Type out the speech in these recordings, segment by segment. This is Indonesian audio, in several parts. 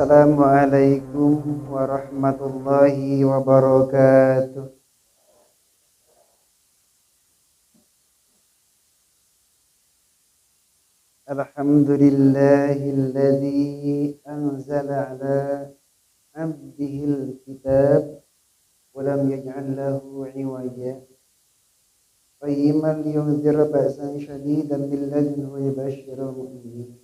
Assalamualaikum warahmatullahi wabarakatuh. Alhamdulillahilladzi anzala ala abdihil kitab wa lam yaj'al lahu 'iwaja qayyiman liyunzira ba'san shadidan min ladunhu wa yubashshiral mu'minin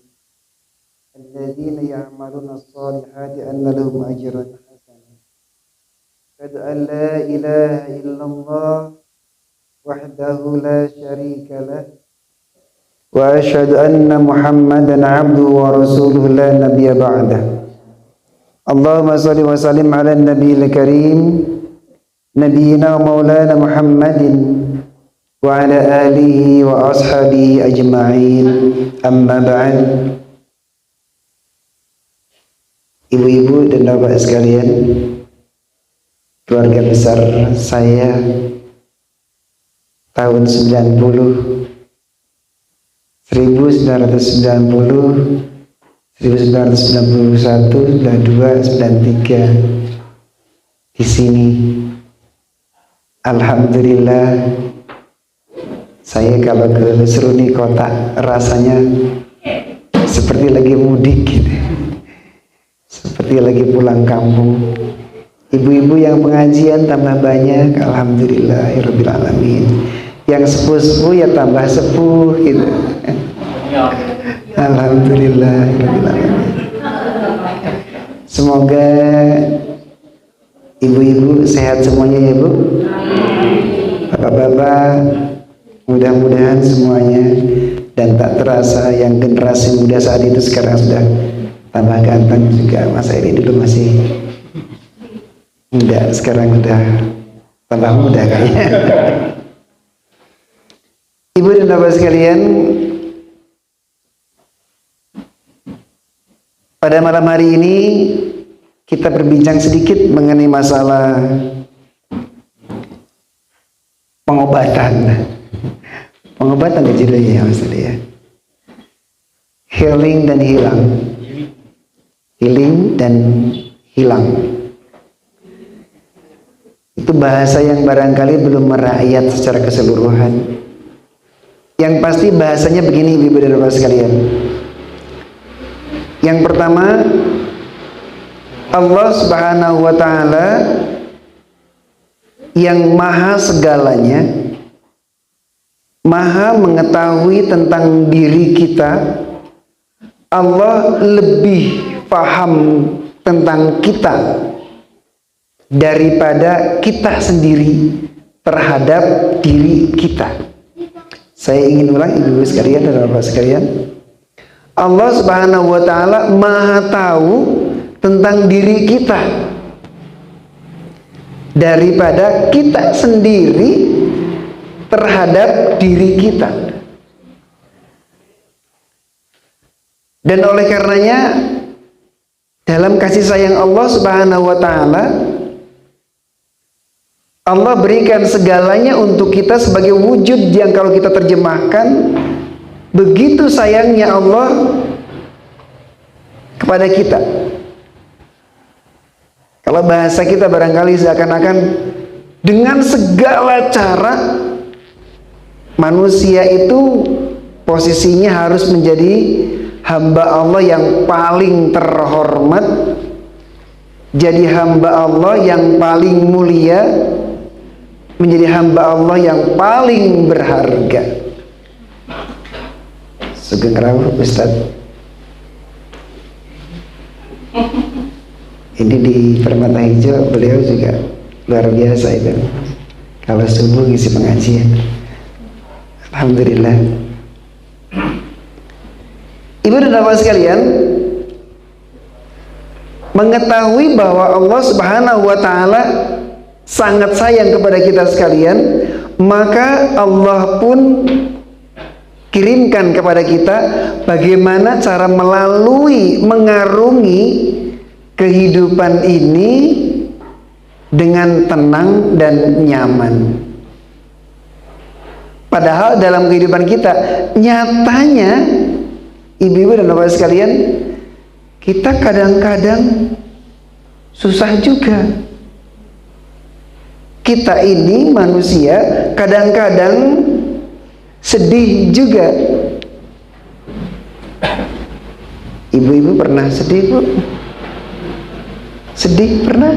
الذين يعملون الصالحات أن لهم أجرا حسنا أشهد أن لا إله إلا الله وحده لا شريك له وأشهد أن محمدا عبده ورسوله لا نبي بعده اللهم صل وسلم على النبي الكريم نبينا ومولانا محمد وعلى آله وأصحابه أجمعين أما بعد. Ibu-ibu dan bapak sekalian, keluarga besar saya tahun 1990, 1991, 92, 93 di sini. Alhamdulillah, saya kalau ke Seruni kota rasanya seperti lagi mudik gitu. Seperti lagi pulang kampung. Ibu-ibu yang pengajian tambah banyak, alhamdulillahirabbil alamin. Yang sepuh-sepuh ya tambah sepuh gitu. Alhamdulillahirabbil alamin. Semoga ibu-ibu sehat semuanya ya Bu. Bapak-bapak mudah-mudahan semuanya, dan tak terasa yang generasi muda saat itu sekarang sudah tambah ganteng juga. Mas Eri dulu masih muda, sekarang udah tambah muda kayaknya. Ibu dan bapak sekalian, pada malam hari ini kita berbincang sedikit mengenai masalah pengobatan judulnya ya Mas Eri ya. Healing dan hilang. Healing dan hilang. Itu bahasa yang barangkali belum merakyat secara keseluruhan. Yang pasti bahasanya begini ibu dan bapak sekalian. Yang pertama, Allah Subhanahu wa ta'ala yang maha segalanya, maha mengetahui tentang diri kita. Allah lebih paham tentang kita daripada kita sendiri terhadap diri kita. Saya ingin ulang ibu sekalian dan bapak sekalian, Allah Subhanahu wa ta'ala maha tahu tentang diri kita daripada kita sendiri terhadap diri kita. Dan oleh karenanya, dalam kasih sayang Allah Subhanahu wa ta'ala, Allah berikan segalanya untuk kita sebagai wujud yang kalau kita terjemahkan, begitu sayangnya Allah kepada kita. Kalau bahasa kita barangkali seakan-akan dengan segala cara manusia itu posisinya harus menjadi hamba Allah yang paling terhormat, jadi hamba Allah yang paling mulia, menjadi hamba Allah yang paling berharga. Sugeng rawuh Ustaz. Ini di Permata Hijau beliau juga luar biasa itu. Kalau subuh ngisi pengajian. Alhamdulillah. Ibu dan bapak sekalian, mengetahui bahwa Allah Subhanahu wa ta'ala sangat sayang kepada kita sekalian, maka Allah pun kirimkan kepada kita bagaimana cara melalui mengarungi kehidupan ini dengan tenang dan nyaman. Padahal dalam kehidupan kita nyatanya, ibu-ibu dan bapak sekalian, kita kadang-kadang susah juga. Kita ini manusia kadang-kadang sedih juga. Ibu-ibu pernah sedih, Bu? Sedih pernah?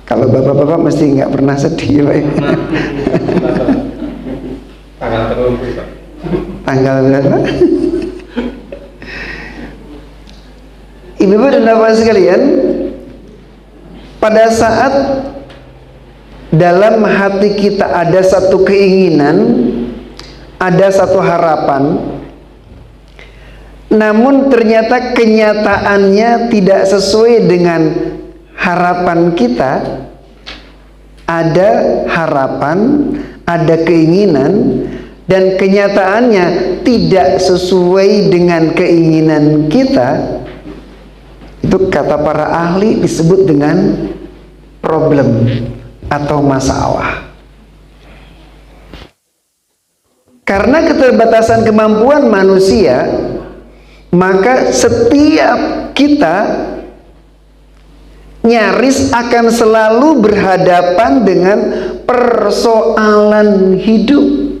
Kalau bapak-bapak mesti nggak pernah sedih, Pak. Tanggal tertentu, Pak. Tanggal berapa? Ibu-ibu dan bapak sekalian, pada saat dalam hati kita ada satu keinginan, ada satu harapan, namun ternyata kenyataannya tidak sesuai dengan harapan kita. Ada harapan, ada keinginan, dan kenyataannya tidak sesuai dengan keinginan kita. Itu kata para ahli disebut dengan problem atau masalah. Karena keterbatasan kemampuan manusia, maka setiap kita nyaris akan selalu berhadapan dengan persoalan hidup.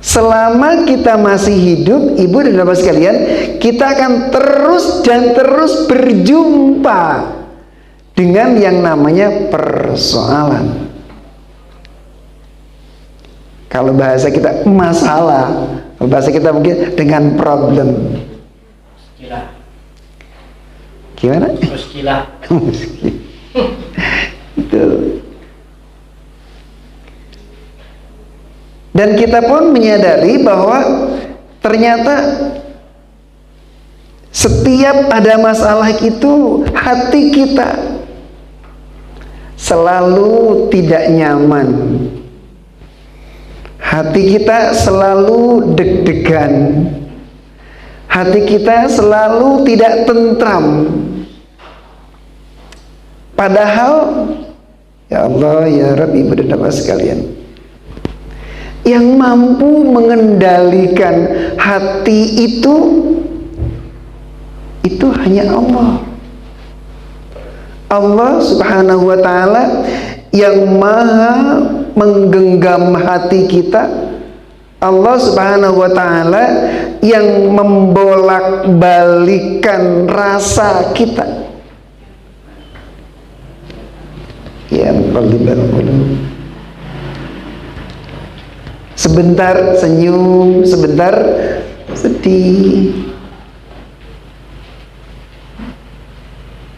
Selama kita masih hidup, ibu dan bapak sekalian, kita akan terus dan terus berjumpa dengan yang namanya persoalan. Kalau bahasa kita masalah, kalau bahasa kita mungkin dengan problem. Muskilah. Gimana? Muskilah. Itu. Dan kita pun menyadari bahwa ternyata setiap ada masalah itu hati kita selalu tidak nyaman. Hati kita selalu deg-degan. Hati kita selalu tidak tentram. Padahal ya Allah, ya Rabb, ibu dan bapak sekalian, yang mampu mengendalikan hati itu hanya Allah. Allah Subhanahu wa ta'ala yang maha menggenggam hati kita. Allah Subhanahu wa ta'ala yang membolak-balikan rasa kita. Ya muqallibal qulub. Sebentar senyum, sebentar sedih.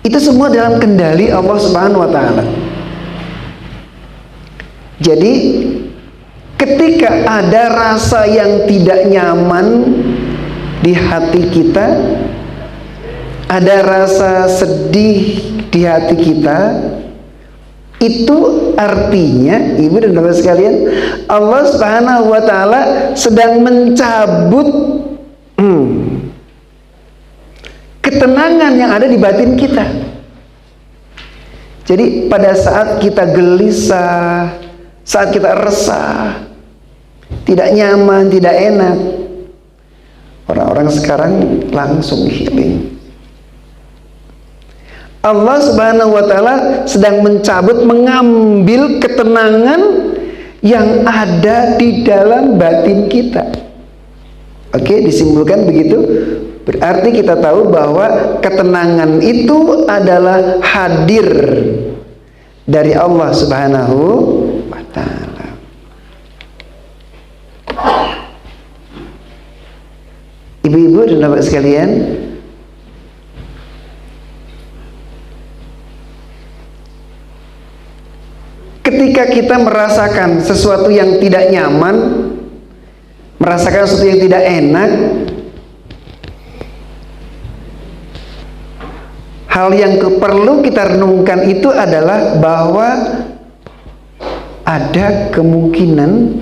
Itu semua dalam kendali Allah Subhanahu wa ta'ala. Jadi ketika ada rasa yang tidak nyaman di hati kita, ada rasa sedih di hati kita, itu artinya, ibu dan bapak sekalian, Allah Subhanahu wa ta'ala sedang mencabut ketenangan yang ada di batin kita. Jadi pada saat kita gelisah, saat kita resah, tidak nyaman, tidak enak, orang-orang sekarang langsung healing. Allah Subhanahu wa ta'ala sedang mencabut, mengambil ketenangan yang ada di dalam batin kita. Oke, disimpulkan begitu. Berarti kita tahu bahwa ketenangan itu adalah hadir dari Allah Subhanahu wa ta'ala. Ibu-ibu dan bapak sekalian, ketika kita merasakan sesuatu yang tidak nyaman, merasakan sesuatu yang tidak enak, hal yang perlu kita renungkan itu adalah bahwa ada kemungkinan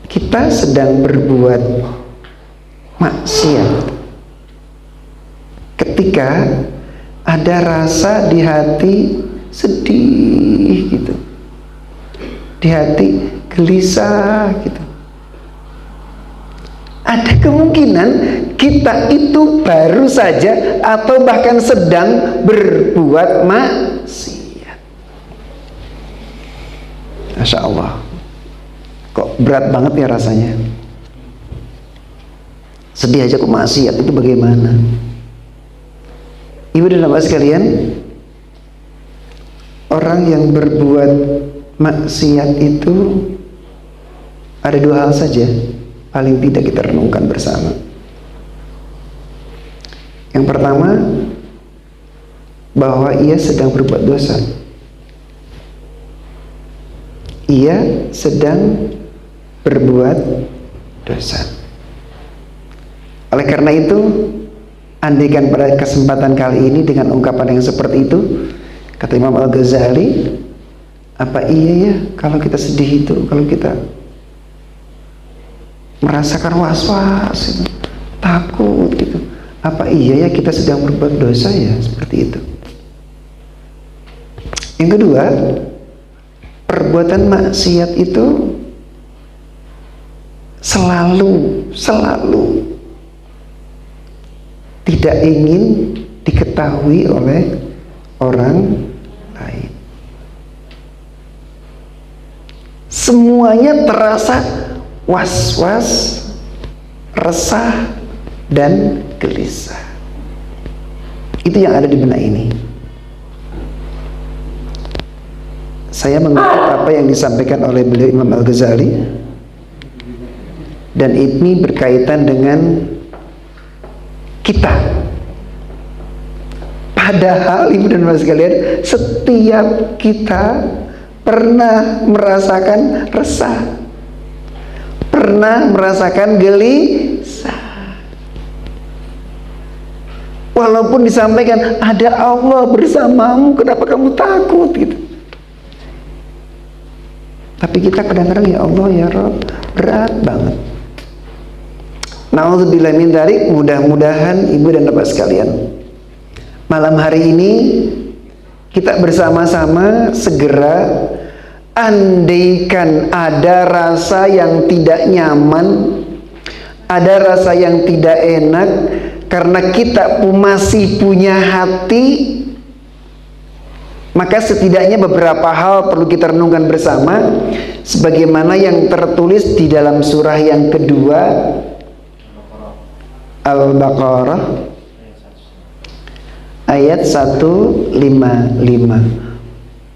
kita sedang berbuat maksiat. Ketika ada rasa di hati sedih gitu, di hati gelisah gitu. ada kemungkinan kita itu baru saja atau bahkan sedang berbuat maksiat. Masya Allah, kok berat banget ya rasanya. Sedih aja kok maksiat, itu bagaimana? Ibu dan bapak sekalian, orang yang berbuat maksiat itu ada dua hal saja paling tidak kita renungkan bersama. Yang pertama, bahwa ia sedang berbuat dosa. Ia sedang berbuat dosa. Oleh karena itu, andaikan pada kesempatan kali ini dengan ungkapan yang seperti itu, kata Imam Al-Ghazali, apa iya ya kalau kita sedih itu, kalau kita merasakan was-was, takut gitu, apa iya ya kita sedang berbuat dosa ya, seperti itu. Yang kedua, perbuatan maksiat itu selalu tidak ingin diketahui oleh orang lain. Semuanya terasa was-was, resah, dan gelisah. Itu yang ada di benak ini. Saya mengutip apa yang disampaikan oleh beliau Imam Al-Ghazali, dan ini berkaitan dengan kita. Padahal ibu dan bapak sekalian, setiap kita pernah merasakan resah, pernah merasakan gelisah. Walaupun disampaikan ada Allah bersamamu, kenapa kamu takut gitu. Tapi kita kadang-kadang ya Allah ya Rabb, berat banget. Na'udzubillah min dzalik. Mudah-mudahan ibu dan bapak sekalian, malam hari ini kita bersama-sama segera, andaikan ada rasa yang tidak nyaman, ada rasa yang tidak enak, karena kita masih punya hati, maka setidaknya beberapa hal perlu kita renungkan bersama, sebagaimana yang tertulis di dalam surah yang kedua, Al-Baqarah ayat 155.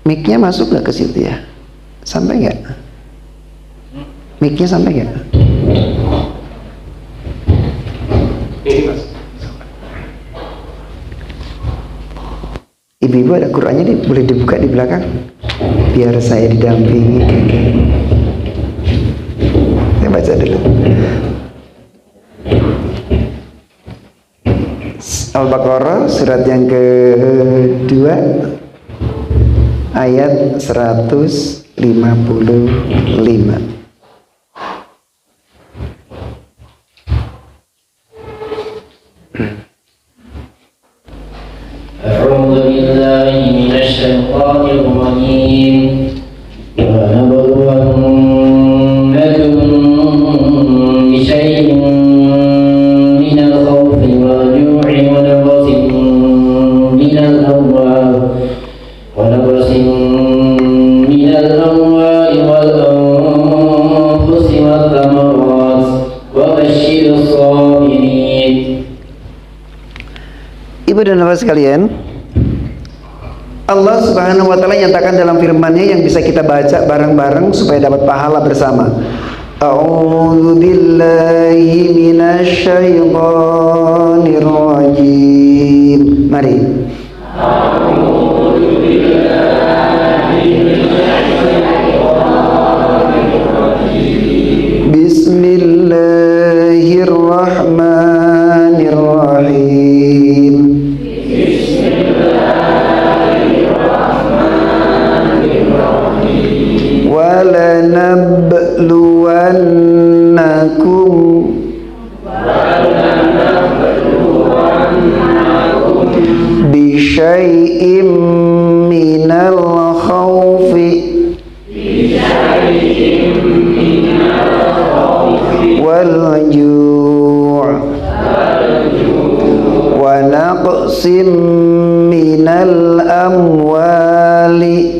Mic-nya masuk gak ke situ ya? Sampai gak? Mic-nya sampai gak? Ibu-ibu ada Qur'annya nih, boleh dibuka di belakang biar saya didampingi. Saya baca dulu. Al-Baqarah surat yang kedua ayat 155. A'udzu billahi minasy syaithanir rajim. Wa nabluwannakum bi syai'in minal khawfi wal ju'i wa naqsin minal amwali wal anfusi wath thamarat wa basyirus sabirin. Ibu dan bapak sekalian, Allah Subhanahu wa ta'ala nyatakan dalam firman-Nya yang bisa kita baca bareng-bareng supaya dapat pahala bersama. A'udzu billahi minasy syaithanir rajim. Mari. A'udzu billahi minasy syaithanir rajim. Bismillahirrahmanirrahim. Walanabluwannakum bisyai'im wal amwali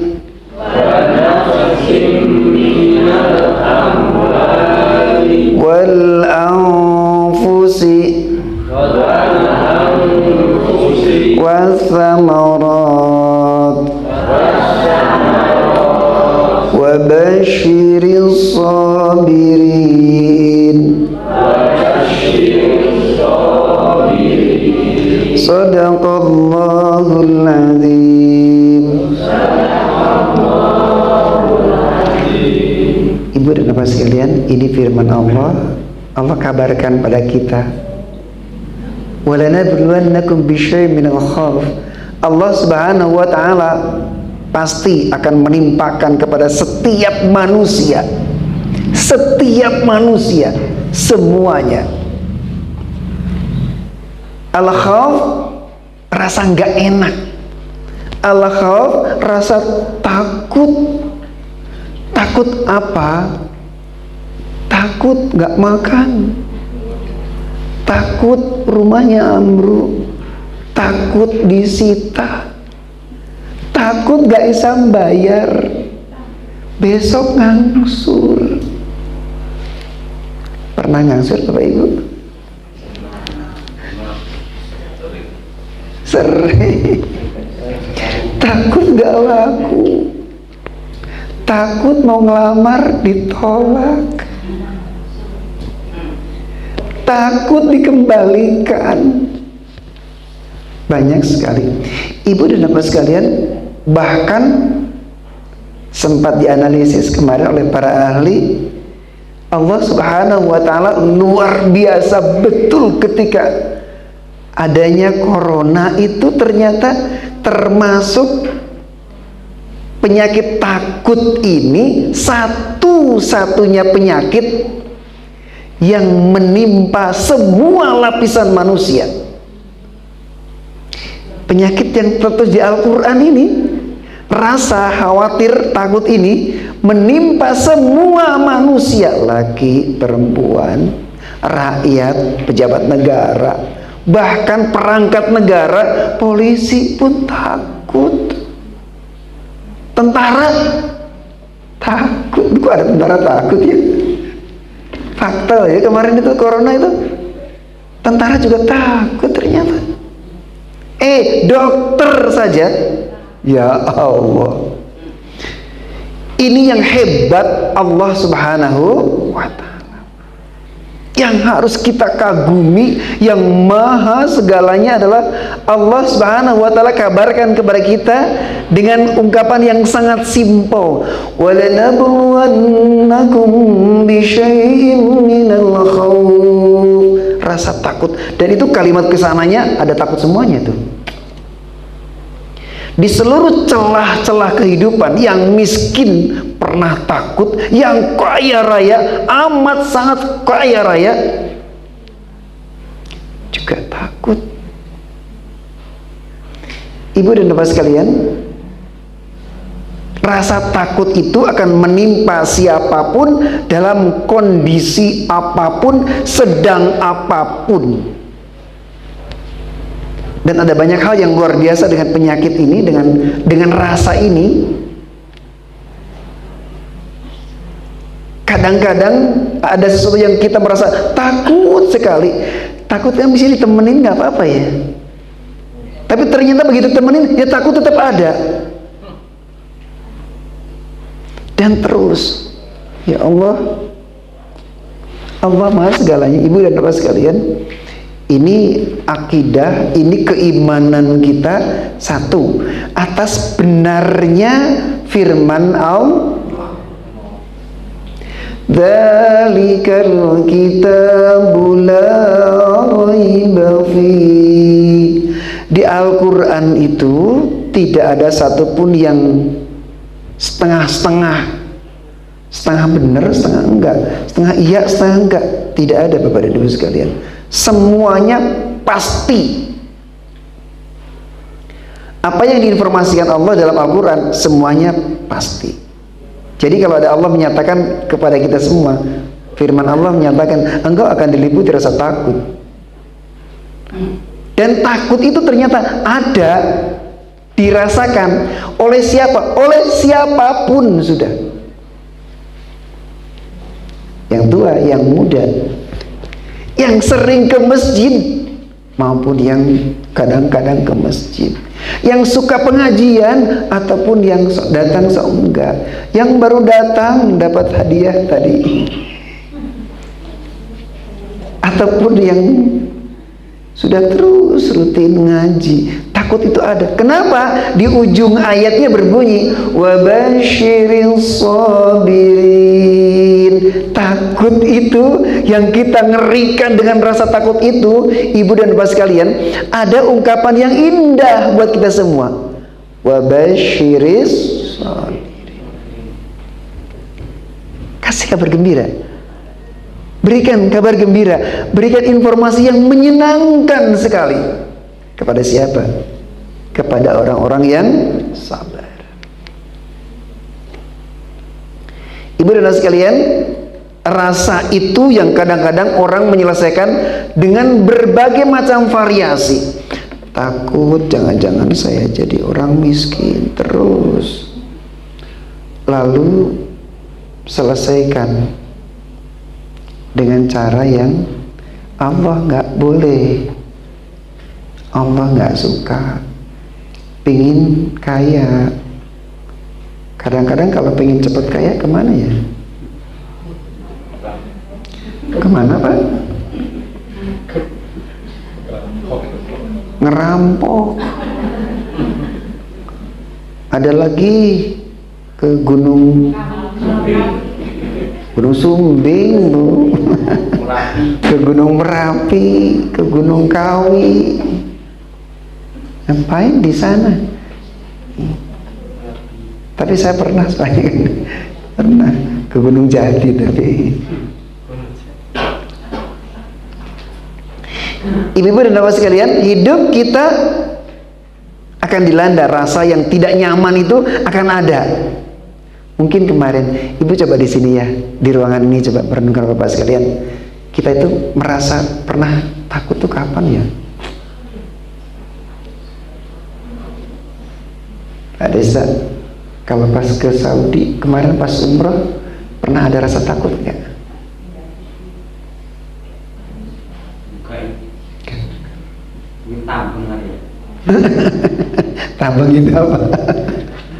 wal anfusi was thamarat wa basyiris sabirin. Sadaqallahul azim. Ibu dan bapak sekalian, ini firman Allah. Allah kabarkan pada kita, walanabluwannakum bisyai'in minal khauf. Allah Subhanahu wa taala pasti akan menimpakan kepada setiap manusia semuanya. Al-khauf rasa nggak enak, al-khauf rasa takut. Takut apa? Takut nggak makan, takut rumahnya ambruk, takut disita, takut nggak bisa bayar, besok ngangsur. Pernah ngangsur Bapak Ibu? Sering. Takut gak laku, takut mau ngelamar ditolak, takut dikembalikan. Banyak sekali. Ibu dan bapak sekalian, bahkan sempat dianalisis kemarin oleh para ahli, Allah Subhanahu wa taala luar biasa betul ketika adanya corona itu ternyata termasuk penyakit takut ini satu-satunya penyakit yang menimpa semua lapisan manusia. Penyakit yang tertulis di Al-Quran ini, rasa khawatir takut ini menimpa semua manusia, laki, perempuan, rakyat, pejabat negara, bahkan perangkat negara, polisi pun takut, tentara takut. Kok ada tentara takut ya? Fakta ya, kemarin itu corona itu tentara juga takut ternyata. Dokter saja, ya Allah. Ini yang hebat Allah Subhanahu wa ta'ala, yang harus kita kagumi. Yang maha segalanya adalah Allah Subhanahu wa ta'ala. Kabarkan kepada kita dengan ungkapan yang sangat simpel, walanabluwannakum bisyai'in minal khauf. Rasa takut, dan itu kalimat kesananya ada takut semuanya tuh. Di seluruh celah-celah kehidupan, yang miskin pernah takut, yang kaya raya, amat sangat kaya raya juga takut. Ibu dan bapak sekalian, rasa takut itu akan menimpa siapapun dalam kondisi apapun, sedang apapun. Dan ada banyak hal yang luar biasa dengan penyakit ini, dengan rasa ini. Kadang-kadang ada sesuatu yang kita merasa takut sekali. Takutnya bisa ditemenin nggak apa-apa ya. Tapi ternyata begitu temenin, ya takut tetap ada. Dan terus, ya Allah, Allah maha segalanya. Ibu dan bapak sekalian, ini akidah, ini keimanan kita satu atas benarnya firman Allah. Dzalikal kitabu la raiba fi. Di Al-Quran itu tidak ada satupun yang setengah-setengah, setengah benar, setengah enggak, setengah iya, setengah enggak. Tidak ada Bapak dan Ibu sekalian. Semuanya pasti. Apa yang diinformasikan Allah dalam Al-Quran, semuanya pasti. Jadi kalau ada Allah menyatakan kepada kita semua, firman Allah menyatakan, engkau akan diliputi rasa takut. Dan takut itu ternyata ada. dirasakan oleh siapa? Oleh siapapun sudah. Yang tua, yang muda, yang sering ke masjid maupun yang kadang-kadang ke masjid, yang suka pengajian ataupun yang datang seenggak, yang baru datang dapat hadiah tadi, ataupun yang sudah terus rutin ngaji. Takut itu ada. Kenapa? Di ujung ayatnya berbunyi wabasyiris sabirin. Takut itu yang kita ngerikan dengan rasa takut itu, ibu dan bapak sekalian, ada ungkapan yang indah buat kita semua. Wabasyiris sabirin. Kasih kabar gembira. Berikan kabar gembira, berikan informasi yang menyenangkan sekali. Kepada siapa? Kepada orang-orang yang sabar. Ibu dan anak sekalian, rasa itu yang kadang-kadang orang menyelesaikan dengan berbagai macam variasi. Takut jangan-jangan saya jadi orang miskin terus. Lalu selesaikan dengan cara yang Allah nggak boleh, Allah nggak suka. Pingin kaya, kadang-kadang kalau pengen cepat kaya kemana ya? Kemana Pak? Ngerampok. Ada lagi ke Gunung Sumbing, Bu. Ke Gunung Merapi, ke Gunung Kawi. Ngapain di sana? Tapi saya pernah pernah ke Gunung Jati. Tapi ibu-ibu dan bapak sekalian, hidup kita akan dilanda rasa yang tidak nyaman, itu akan ada. Mungkin kemarin ibu coba di sini ya, di ruangan ini coba merenungkan bapak sekalian, kita itu merasa pernah takut tuh kapan ya? Pak Desa, kalau pas ke Saudi kemarin pas umroh, pernah ada rasa takut nggak? Tambang aja. Tambang itu apa?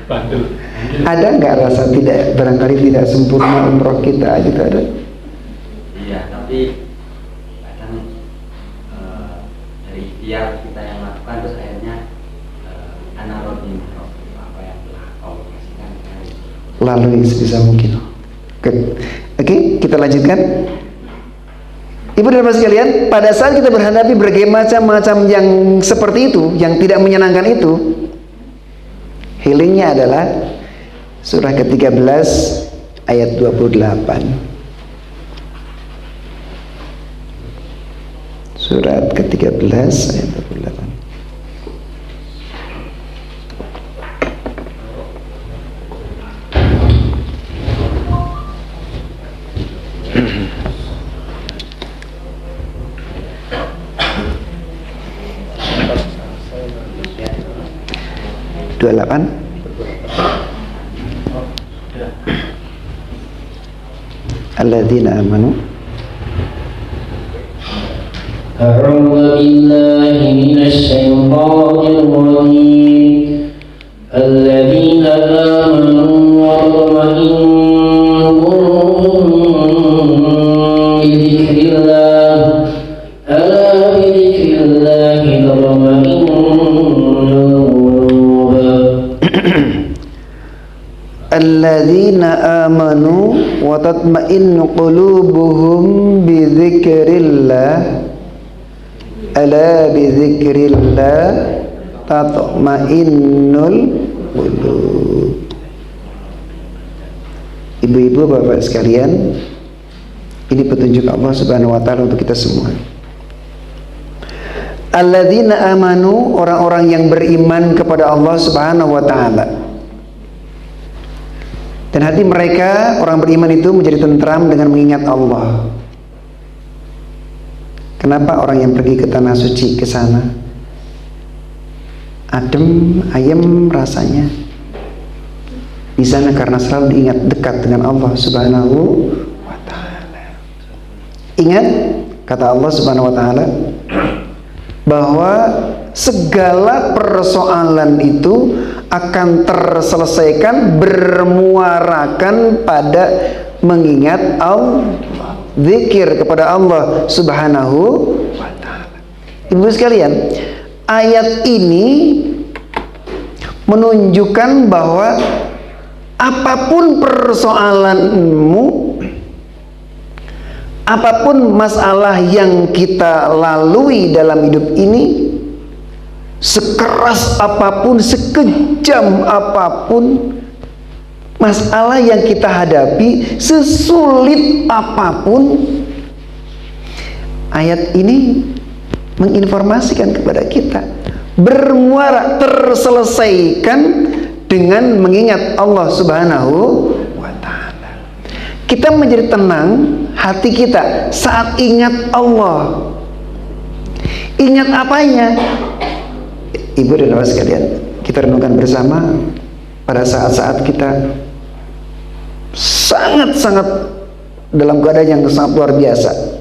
Bandel. Ada nggak rasa tidak, barangkali tidak sempurna umroh kita gitu, ada? Iya, tapi kadang dari ikhtiar kita yang lakukan, terus akhirnya anarodin apa yang telah Allah kasihkan. Lalu sebisa mungkin. Oke, kita lanjutkan. Ibu dan bapak sekalian, pada saat kita berhadapi berbagai macam yang seperti itu, yang tidak menyenangkan itu, healingnya adalah surah ke-13 ayat 28. Surat ke-13 ayat 28. Alladzina amanu. A'udzu billahi minasy syaithanir rajim. Alladzina amanu wa tatma'innu bi dzikrillah. Ala bi dzikrillah tatma'innul qulub. Alladzina amanu wa tatma'innu qulubuhum bi dzikrillah. Ala bi dzikrillah tatma'innul qulub. Ibu-ibu, bapak sekalian, ini petunjuk Allah Subhanahu wa taala untuk kita semua. Alladzina amanu, orang-orang yang beriman kepada Allah Subhanahu wa taala. Dan hati mereka, orang beriman itu menjadi tentram dengan mengingat Allah. Kenapa orang yang pergi ke tanah suci ke sana? adem, ayem rasanya di sana karena selalu diingat dekat dengan Allah Subhanahu wa taala. Ingat kata Allah Subhanahu wa taala bahwa segala persoalan itu akan terselesaikan bermuarakan pada mengingat Allah, zikir kepada Allah Subhanahu wa taala. Ibu sekalian, ayat ini menunjukkan bahwa apapun persoalanmu, apapun masalah yang kita lalui dalam hidup ini, sekeras apapun, sekejam apapun masalah yang kita hadapi, sesulit apapun, ayat ini menginformasikan kepada kita bermuara terselesaikan dengan mengingat Allah Subhanahu wa taala. Kita menjadi tenang hati kita saat ingat Allah. Ingat apanya? Ibu dan bapak sekalian, kita renungkan bersama pada saat-saat kita sangat-sangat dalam keadaan yang sangat luar biasa.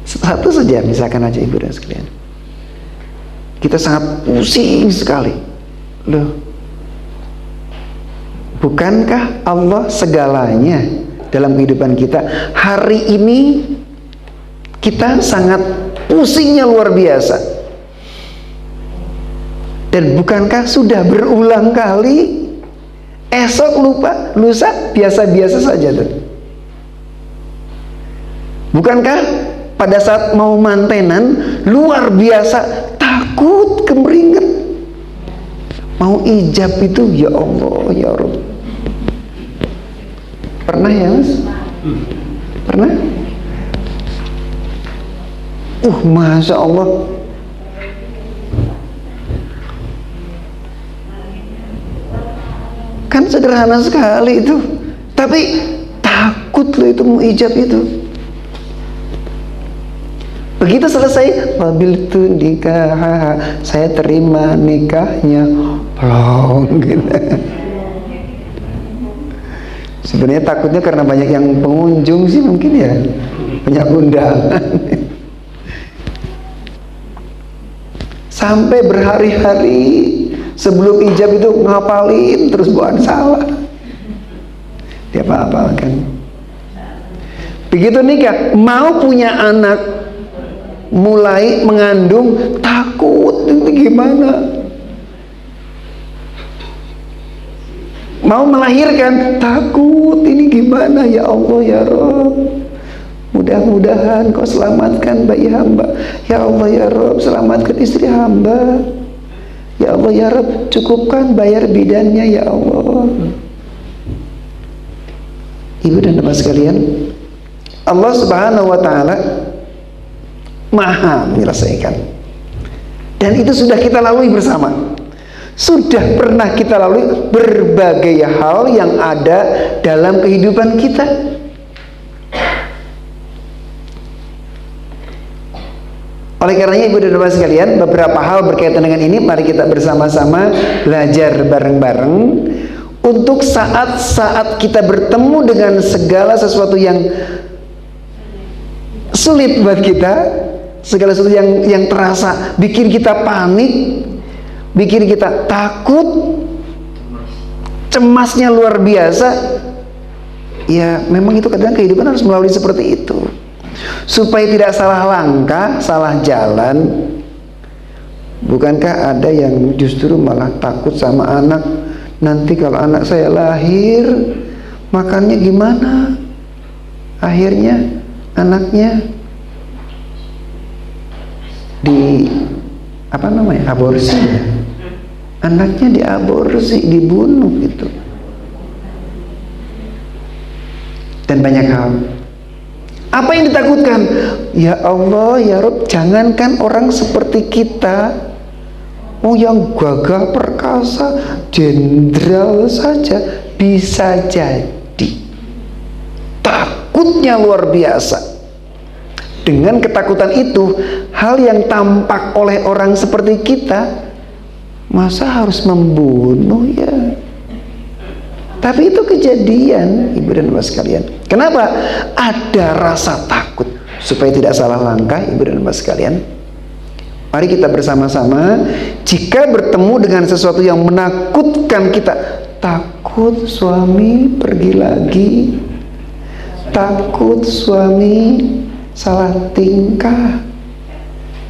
Satu saja, misalkan aja ibu dan sekalian, kita sangat pusing sekali. Loh, bukankah Allah segalanya dalam kehidupan kita? Hari ini kita sangat pusingnya luar biasa. Dan bukankah sudah berulang kali, esok lupa, lusa biasa-biasa saja tuh. Bukankah pada saat mau mantenan luar biasa takut, kemeringet, mau ijab itu, ya Allah ya Rabb. Pernah ya mas? Pernah? Masya Allah, kan sederhana sekali itu, tapi takut loh itu mau ijab itu. Begitu selesai, wabil tu nikah, saya terima nikahnya, plong gitu. Sebenarnya takutnya karena banyak yang pengunjung sih mungkin ya, banyak undangan. Sampai berhari-hari sebelum ijab itu ngapalin terus bukan salah, dia apa-apalkan. Begitu nikah, mau punya anak, mulai mengandung, takut ini gimana, mau melahirkan takut ini gimana, ya Allah ya Rabb, mudah-mudahan kau selamatkan bayi hamba, ya Allah ya Rabb, selamatkan istri hamba, ya Allah ya Rabb, cukupkan bayar bidannya ya Allah. Ibu dan bapak sekalian, Allah Subhanahu wa taala Maha menyelesaikan. Dan itu sudah kita lalui bersama. Sudah pernah kita lalui berbagai hal yang ada dalam kehidupan kita. Oleh karenanya ibu dan bapak sekalian, beberapa hal berkaitan dengan ini mari kita bersama-sama belajar bareng-bareng untuk saat-saat kita bertemu dengan segala sesuatu yang sulit buat kita, segala sesuatu yang terasa bikin kita panik, bikin kita takut, cemasnya luar biasa. Ya memang itu kadang kehidupan harus melalui seperti itu, supaya tidak salah langkah, salah jalan. Bukankah ada yang justru malah takut sama anak, nanti kalau anak saya lahir makannya gimana, akhirnya anaknya aborsi, anaknya diaborsi, dibunuh gitu, dan banyak hal. Apa yang ditakutkan? Ya Allah ya Rabb, jangankan orang seperti kita, yang gagah perkasa, jenderal saja bisa jadi takutnya luar biasa. Dengan ketakutan itu, hal yang tampak oleh orang seperti kita, masa harus membunuh ya? Tapi itu kejadian, ibu dan bapak sekalian. Kenapa? Ada rasa takut supaya tidak salah langkah, ibu dan bapak sekalian. Mari kita bersama-sama, jika bertemu dengan sesuatu yang menakutkan kita, takut suami pergi lagi, takut suami salah tingkah,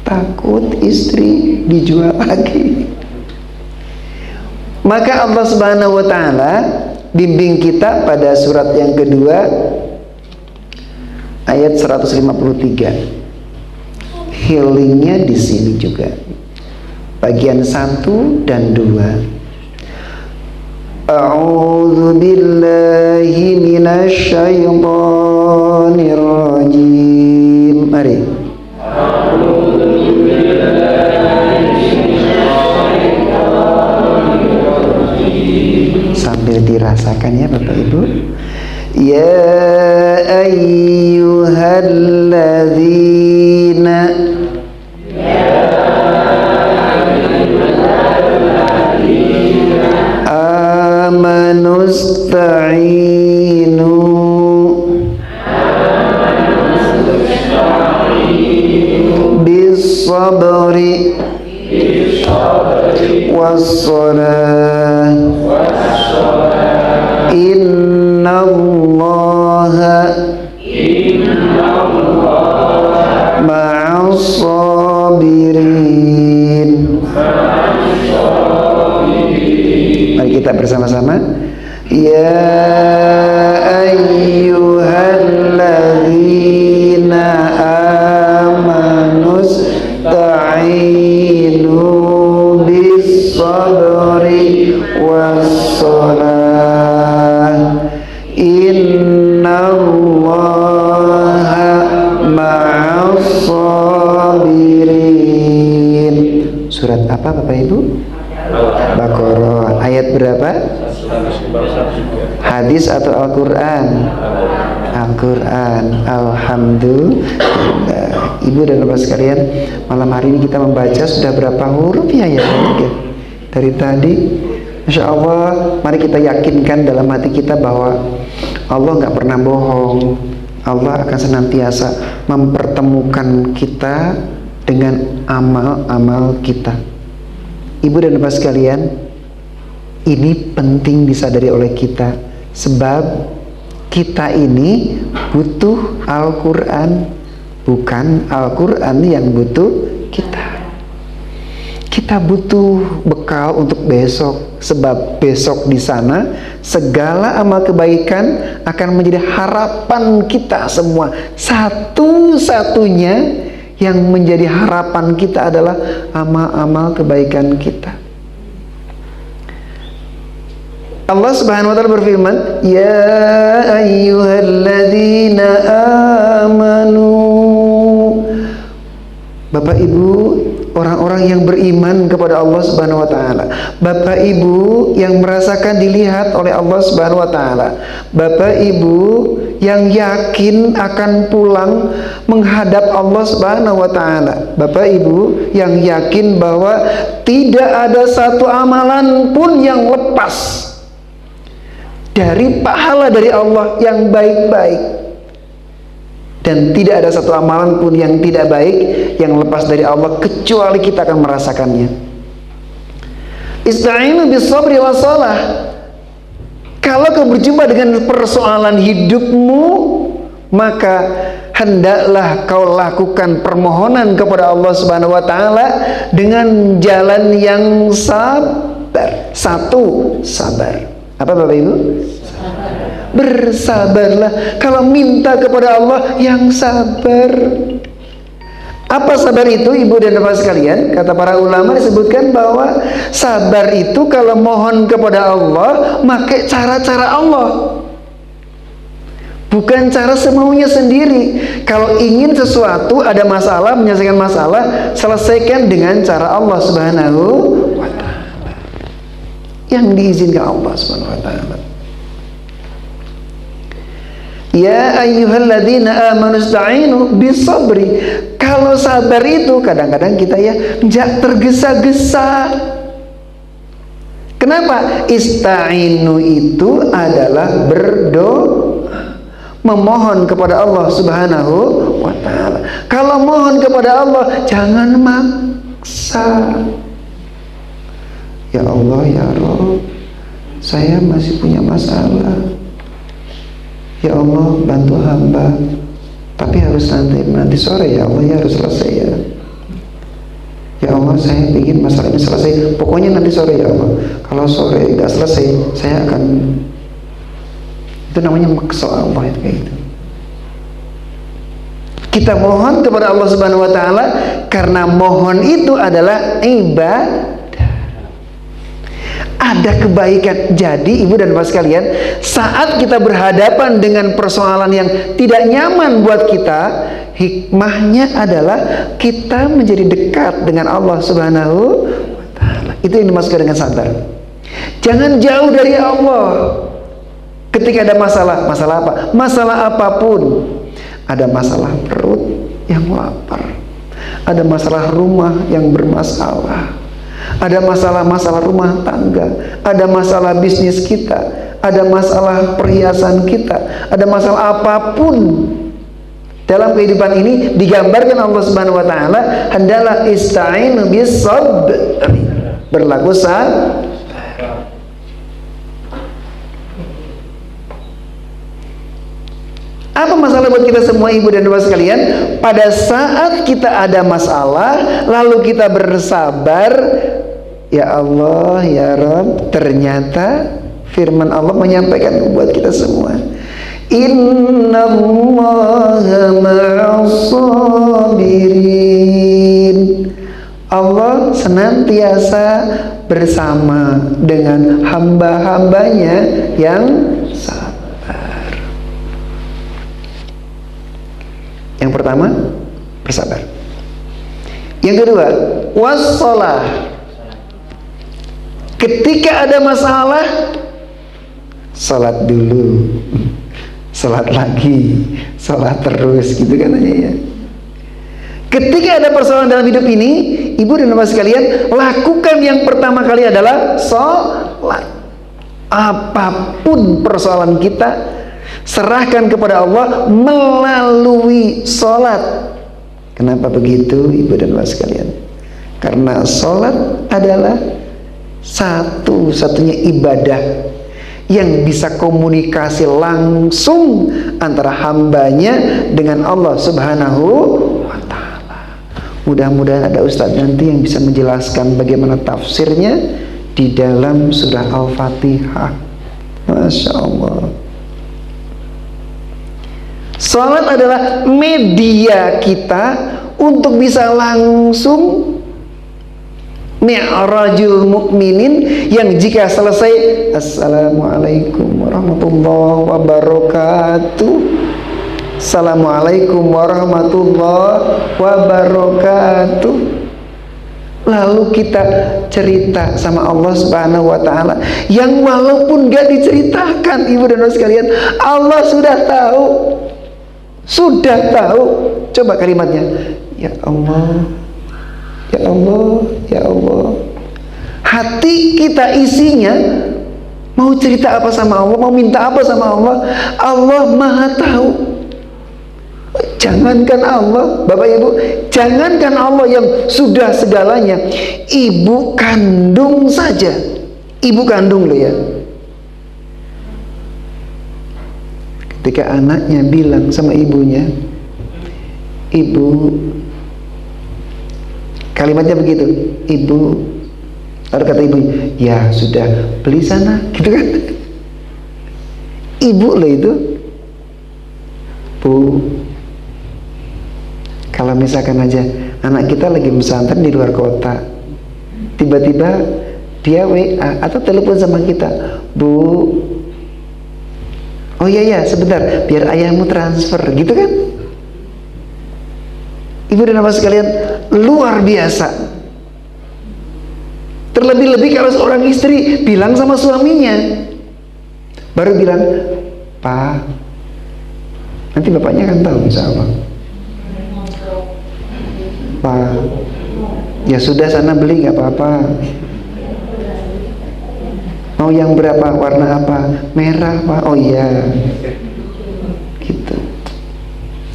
takut istri dijual lagi, maka Allah Subhanahu wa Ta'ala bimbing kita pada surat yang kedua ayat 153. Healingnya di sini juga bagian 1 dan 2. A'udzu billahi minasy syaithanir rajim. Mari. Sambil dirasakan ya Bapak Ibu. Ya ayyuhalladzina amanu ista'inu bis-sabri was-salah innallaha ma'as sabirin. Mari kita bersama-sama. Ya ayyuhalladzina amanu ista'inu bis-sabri was-salah innallaha ma'as sabirin. Surat apa Bapak Ibu? Baqarah. Ayat berapa? Hadis atau Al-Quran? Al-Quran. Alhamdulillah. Ibu dan Bapak sekalian, malam hari ini kita membaca sudah berapa huruf ya dari tadi? Masya Allah. Mari kita yakinkan dalam hati kita bahwa Allah nggak pernah bohong. Allah akan senantiasa mempertemukan kita dengan amal-amal kita. Ibu dan bapak sekalian, ini penting disadari oleh kita, sebab kita ini butuh Al-Quran, bukan Al-Quran yang butuh kita. Kita butuh bekal untuk besok, sebab besok di sana segala amal kebaikan akan menjadi harapan kita semua. Satu-satunya yang menjadi harapan kita adalah amal-amal kebaikan kita. Allah Subhanahu wa taala berfirman, "Ya ayyuhalladzina amanu." Bapak Ibu, orang-orang yang beriman kepada Allah Subhanahu wa taala, Bapak Ibu yang merasakan dilihat oleh Allah Subhanahu wa taala, Bapak Ibu yang yakin akan pulang menghadap Allah Subhanahu wa taala, Bapak Ibu yang yakin bahwa tidak ada satu amalan pun yang lepas dari pahala dari Allah yang baik-baik. Dan tidak ada satu amalan pun yang tidak baik yang lepas dari Allah kecuali kita akan merasakannya. Ista'inu bis-sabri was-salah. Kalau kau berjumpa dengan persoalan hidupmu, maka hendaklah kau lakukan permohonan kepada Allah Subhanahu wa taala dengan jalan yang sabar. Satu, sabar. Apa Bapak Ibu? Bersabarlah. Kalau minta kepada Allah yang sabar. Apa sabar itu ibu dan bapak sekalian? Kata para ulama disebutkan bahwa sabar itu kalau mohon kepada Allah pakai cara-cara Allah, bukan cara semaunya sendiri. Kalau ingin sesuatu, ada masalah, menyelesaikan masalah, selesaikan dengan cara Allah Subhanahu wa ta'ala, yang diizinkan Allah Subhanahu wa ta'ala. Ya ayyuhalladzina amanu ista'inu bisabri. Kalau sabar itu kadang-kadang kita ya tergesa-gesa. Kenapa? Ista'inu itu adalah berdoa, memohon kepada Allah Subhanahu wa ta'ala. Kalau mohon kepada Allah jangan maksa. Ya Allah, ya Rabb, saya masih punya masalah. Ya Allah, bantu hamba. Tapi harus nanti sore ya Allah, ya harus selesai ya. Ya Allah, saya ingin masalah ini selesai. Pokoknya nanti sore ya Allah. Kalau sore nggak selesai, saya akan. Itu namanya maksa Allah ya, kayak gitu. Kita mohon kepada Allah Subhanahu wa ta'ala karena mohon itu adalah ibadah. Ada kebaikan. Jadi ibu dan bapak sekalian, saat kita berhadapan dengan persoalan yang tidak nyaman buat kita, hikmahnya adalah kita menjadi dekat dengan Allah Subhanahu wa ta'ala. Itu yang dimaksud dengan sabar. Jangan jauh dari Allah. Ketika ada masalah apa? Masalah apapun. Ada masalah perut yang lapar, ada masalah rumah yang bermasalah, ada masalah-masalah rumah tangga, ada masalah bisnis kita, ada masalah perhiasan kita, ada masalah apapun dalam kehidupan ini digambarkan Allah Subhanahu wa ta'ala, hendaklah ista'inu bis-sabr, berlaku sabar. Apa masalah buat kita semua ibu dan bapak sekalian? Pada saat kita ada masalah lalu kita bersabar, ya Allah, ya Rabb, ternyata firman Allah menyampaikan buat kita semua, innallaha ma'as-sabirin. Allah senantiasa bersama dengan hamba-hambanya yang sabar. Yang pertama, bersabar. Yang kedua, wassalah. Ketika ada masalah, salat dulu, salat lagi, salat terus, gitu kan aja ya. Ketika ada persoalan dalam hidup ini, ibu dan bapak sekalian, lakukan yang pertama kali adalah salat. Apapun persoalan kita, serahkan kepada Allah melalui sholat. Kenapa begitu ibu dan bapak sekalian? Karena sholat adalah satu-satunya ibadah yang bisa komunikasi langsung antara hambanya dengan Allah Subhanahu wa ta'ala. Mudah-mudahan ada ustadz nanti yang bisa menjelaskan bagaimana tafsirnya di dalam surah Al-Fatihah. Masya Allah. Salat adalah media kita untuk bisa langsung mi'rajul mukminin, yang jika selesai assalamualaikum warahmatullahi wabarakatuh, assalamualaikum warahmatullahi wabarakatuh, lalu kita cerita sama Allah Subhanahu wa ta'ala yang walaupun gak diceritakan ibu dan bapak sekalian, Allah sudah tahu. Coba kalimatnya, ya Allah, ya Allah, ya Allah. Hati kita isinya mau cerita apa sama Allah, mau minta apa sama Allah, Allah maha tahu. Jangankan Allah, Bapak Ibu, jangankan Allah yang sudah segalanya, ibu kandung saja, ibu kandung loh ya, ketika anaknya bilang sama ibunya, ibu, kalimatnya begitu, ibu, lalu kata ibu, ya sudah beli sana, gitu kan? Ibu loh itu. Bu, kalau misalkan aja anak kita lagi pesantren di luar kota, tiba-tiba dia WA atau telepon sama kita, Bu, oh iya sebentar, biar ayahmu transfer, gitu kan? Ibu dan bapak sekalian, luar biasa. Terlebih-lebih kalau seorang istri bilang sama suaminya, baru bilang, Pak, Nanti bapaknya kan tahu insya Allah. Pak, ya sudah sana beli nggak apa-apa. Mau yang berapa? Warna apa? Merah Pak. Oh iya. Gitu.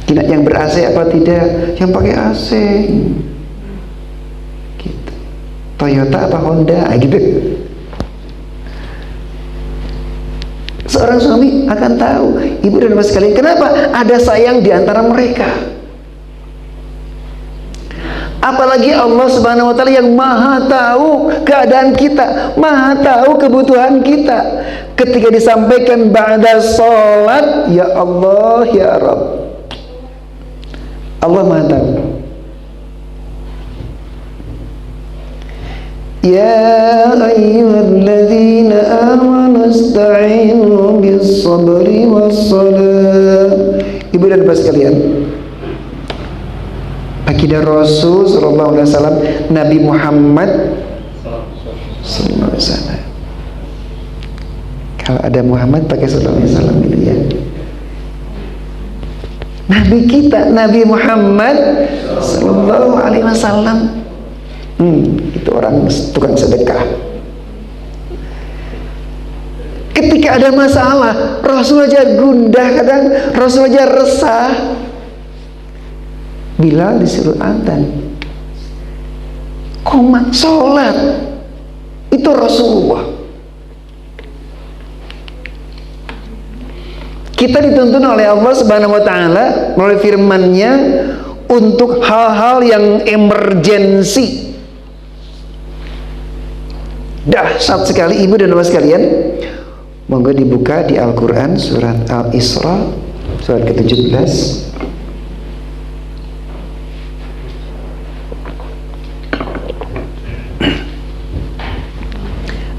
Tidak yang ber-AC apa tidak? Yang pakai AC. Gitu. Toyota apa Honda? Gitu. Seorang suami akan tahu, ibu dan bapak sekalian, kenapa ada sayang di antara mereka. Apalagi Allah Subhanahu wa taala yang Maha tahu keadaan kita, Maha tahu kebutuhan kita. Ketika disampaikan ba'da salat, ya Allah ya Rabb, Allah Maha tahu. Ya ayyuhalladzina amanu ista'inu bis sabri was salat. Ibu dan bapak sekalian, baginda Rasul sallallahu alaihi wasallam, Nabi Muhammad sallallahu alaihi wasallam. Kalau ada Muhammad pakai sallallahu alaihi wasallam gitu ya. Nabi kita, Nabi Muhammad sallallahu alaihi wasallam. Itu orang tukang sedekah. Ketika ada masalah, Rasul aja gundah, kadang Rasul aja resah. Bilal disuruh adzan, qomat sholat, itu Rasulullah. Kita dituntun oleh Allah Subhanahu wa taala melalui firman-Nya untuk hal-hal yang emergensi, dahsyat sekali. Ibu dan bapak sekalian, monggo dibuka di Al-Quran surat Al-Isra surat ke-17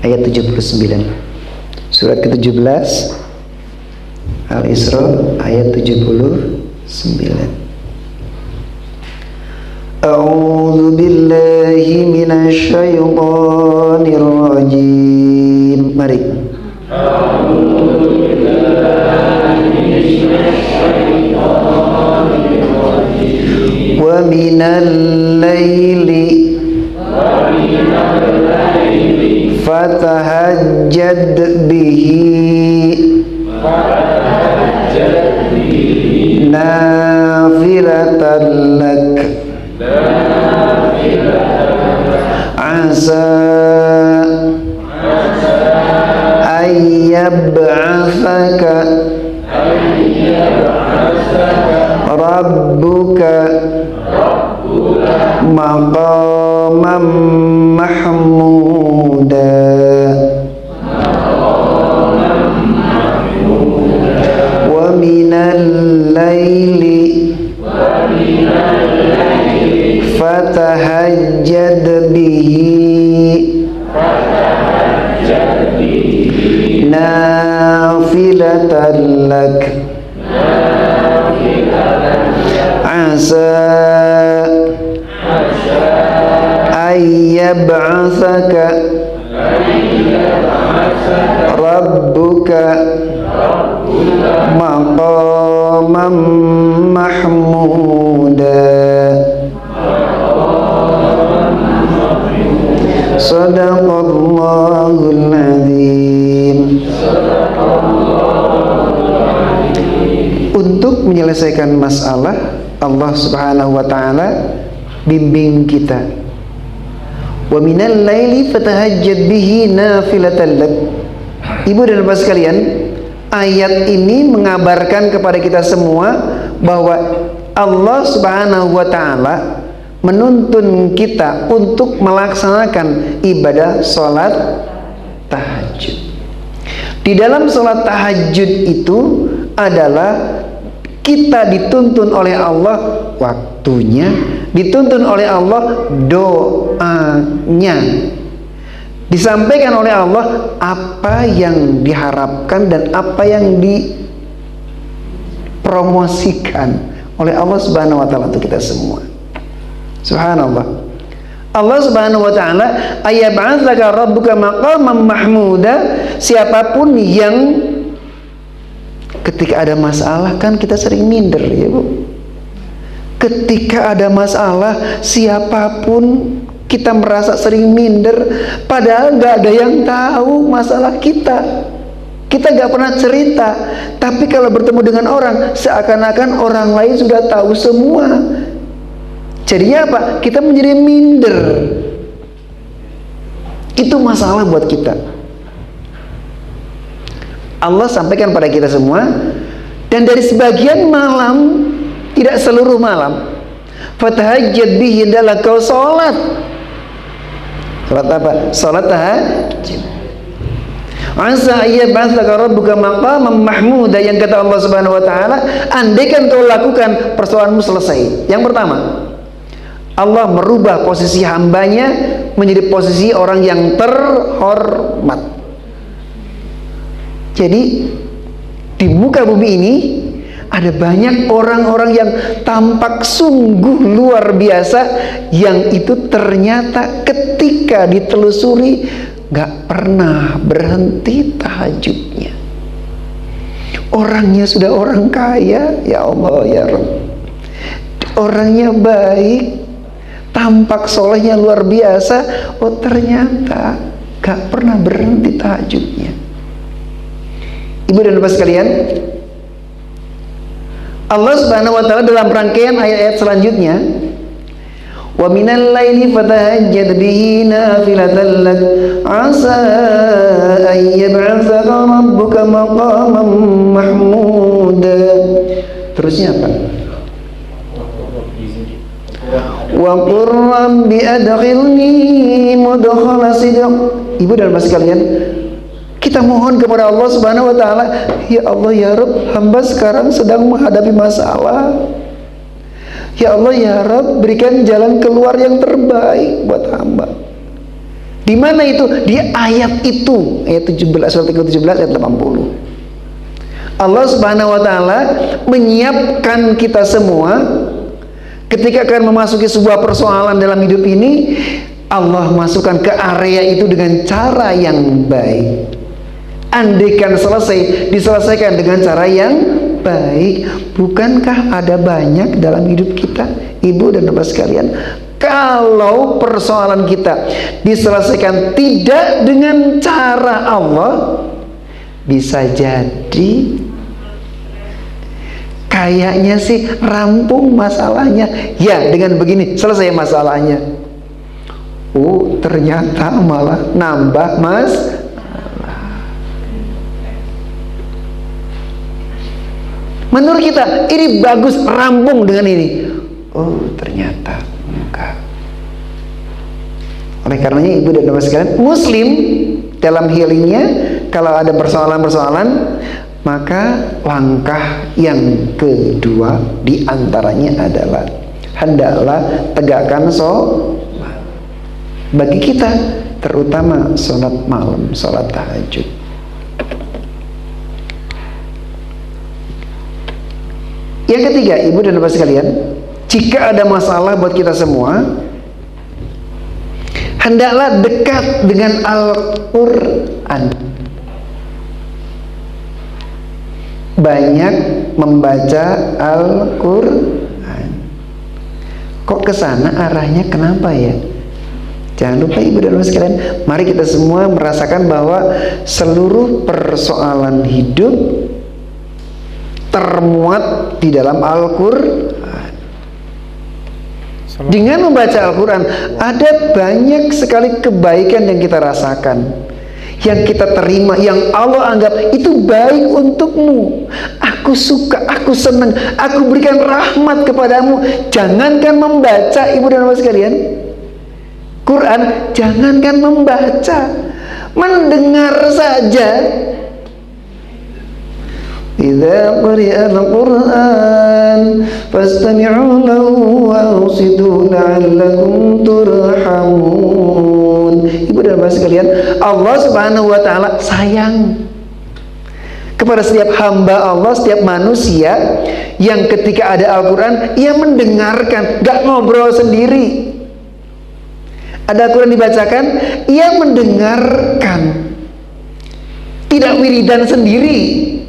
ayat 79. Surat ke-17 Al-Isra ayat 79. A'udzu billahi minasy syaithanir rajim. Mari. A'udzu billahi minasy syaithanir rajim. Wa minal laili fatahajjad bihi nafilatan lak asa ayyab'athaka rabbuka maqamam mahmuda wa minal laili fatahajjad bihi nafilatan lak asa ayyab'athaka rabbuka maqamam mahmuda. Sadaqallahul azim. Untuk menyelesaikan masalah, Allah Subhanahu wa taala bimbing kita. Wa minal laili fatahajjad bihi nafilatan lak. Ibu dan bapak sekalian, ayat ini mengabarkan kepada kita semua bahwa Allah Subhanahu wa taala menuntun kita untuk melaksanakan ibadah sholat tahajud. Di dalam sholat tahajud itu adalah kita dituntun oleh Allah waktunya, dituntun oleh Allah doanya, disampaikan oleh Allah apa yang diharapkan dan apa yang dipromosikan oleh Allah Subhanahu wa taala untuk kita semua. Subhanallah. Allah Subhanahu wa taala, ayyab'atsaka rabbuka maqaman mahmuda, siapapun yang Ketika ada masalah kan kita sering minder ya Bu. Ketika ada masalah siapapun kita merasa sering minder, padahal nggak ada yang tahu masalah kita. Kita nggak pernah cerita, tapi kalau bertemu dengan orang seakan-akan orang lain sudah tahu semua. Jadinya apa? Kita menjadi minder. Itu masalah buat kita. Allah sampaikan pada kita semua, dan dari sebagian malam, tidak seluruh malam, fatahajjad bihi, hendaklah kau sholat. Sholat apa? Sholat tahajud. Asa ayyab'atsaka rabbuka maqaman mahmuda, yang kata Allah Subhanahu wa taala, andaikan kau lakukan persoalanmu selesai. Yang pertama, Allah merubah posisi hambanya menjadi posisi orang yang terhormat. Jadi di muka bumi ini ada banyak orang-orang yang tampak sungguh luar biasa, yang itu ternyata ketika ditelusuri gak pernah berhenti tahajudnya. Orangnya sudah orang kaya, ya Allah ya Rabb, orangnya baik, tampak solehnya luar biasa, oh ternyata gak pernah berhenti tahajudnya. Ibu dan bapak sekalian, Allah Subhanahu wa taala dalam rangkaian ayat-ayat selanjutnya, wa minal laili fatahajjad bihi nafilatan lak asa an yab'atsaka rabbuka maqaman mahmuda. Terusnya apa? Wa qur rabbi adkhilni mudkhala sidq. Ibu dan bapak sekalian, kita mohon kepada Allah Subhanahu wa taala, ya Allah ya Rabb, hamba sekarang sedang menghadapi masalah. Ya Allah ya Rabb, berikan jalan keluar yang terbaik buat hamba. Di mana itu? Di ayat itu, ayat 17, surat 17 ayat 80. Allah Subhanahu wa taala menyiapkan kita semua ketika akan memasuki sebuah persoalan dalam hidup ini. Allah masukkan ke area itu dengan cara yang baik. Andaikan selesai, diselesaikan dengan cara yang baik. Bukankah ada banyak dalam hidup kita, ibu dan bapak sekalian, kalau persoalan kita diselesaikan tidak dengan cara Allah, bisa jadi kayaknya sih rampung masalahnya, ya dengan begini selesai masalahnya. Oh ternyata malah nambah mas. Menurut kita ini bagus, rampung dengan ini. Oh ternyata enggak. Oleh karenanya ibu dan bapak sekalian, Muslim dalam healingnya kalau ada persoalan-persoalan, maka langkah yang kedua diantaranya adalah hendaklah tegakkan sholat. Bagi kita terutama sholat malam, sholat tahajud. Yang ketiga, ibu dan bapak sekalian, jika ada masalah buat kita semua, hendaklah dekat dengan Al-Quran. Banyak membaca Al-Quran. Kok kesana arahnya, kenapa ya? Jangan lupa ibu dan bapak sekalian, mari kita semua merasakan bahwa seluruh persoalan hidup termuat di dalam Al-Quran. Dengan membaca Al-Quran ada banyak sekali kebaikan yang kita rasakan, yang kita terima, yang Allah anggap itu baik untukmu. Aku suka, aku senang, aku berikan rahmat kepadamu. Jangankan membaca ibu dan bapak sekalian, Quran, jangankan membaca, mendengar saja. Idza quri'a al-Qur'an fastami'u lahu wa ansitu la'allakum turhamun. Ibu dan bapak sekalian, Allah Subhanahu wa taala sayang kepada setiap hamba Allah, setiap manusia yang ketika ada Al-Quran ia mendengarkan, gak ngobrol sendiri. Ada Al-Quran dibacakan, ia mendengarkan, tidak wiridan sendiri.